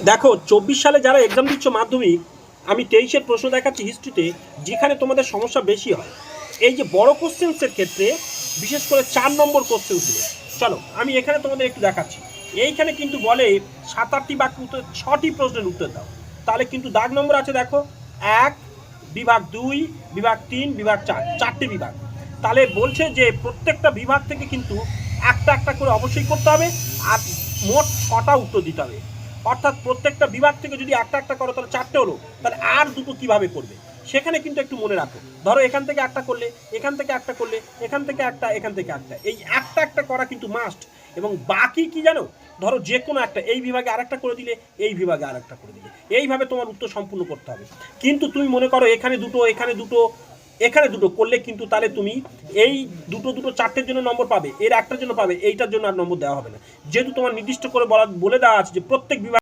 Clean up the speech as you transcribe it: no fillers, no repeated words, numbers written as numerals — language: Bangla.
দেখো 24 সালে যারা এক্সাম দিচ্ছ মাধ্যমিক, আমি 23-এর প্রশ্ন দেখাচ্ছি হিস্ট্রিতে, যেখানে তোমাদের সমস্যা বেশি হয় এই যে বড় কোশ্চেন্সের ক্ষেত্রে, বিশেষ করে 4 নম্বর কোশ্চেন্সগুলো। চলো আমি এখানে তোমাদের একটু দেখাচ্ছি। এইখানে কিন্তু বলে 7-8টি বাক্য উত্তর, 6টি প্রশ্নের উত্তর দাও। তাহলে কিন্তু দাগ নম্বর আছে দেখো, 1, বিভাগ 2, বিভাগ 3, বিভাগ 4, 4টি বিভাগ। তাহলে বলছে যে প্রত্যেকটা বিভাগ থেকে কিন্তু একটা একটা করে অবশ্যই করতে হবে, আর মোট 6টা উত্তর দিতে হবে। অর্থাৎ প্রত্যেকটা বিভাগ থেকে যদি একটা একটা করো তাহলে 4টে হলো, তাহলে আর দুটো কিভাবে করবে সেখানে কিন্তু একটু মনে রাখো। ধরো এখান থেকে একটা করলে, এখান থেকে একটা করলে, এখান থেকে একটা, এখান থেকে একটা, এই একটা একটা করা কিন্তু মাস্ট। এবং বাকি কি জানো, ধরো যে কোনো একটা, এই বিভাগে আরেকটা করে দিলে, এই বিভাগে আরেকটা করে দিলে, এইভাবে তোমার উত্তর সম্পূর্ণ করতে হবে। কিন্তু তুমি মনে করো এখানে দুটো, এখানে দুটো, এখানে দুটো করলে কিন্তু তাহলে তুমি এই দুটো দুটো 4টের জন্য নম্বর পাবে, এর একটার জন্য পাবে, এইটার জন্য আর নম্বর দেওয়া হবে না। যেহেতু তোমার নির্দিষ্ট করে বলে দেওয়া আছে যে প্রত্যেক বিভাগ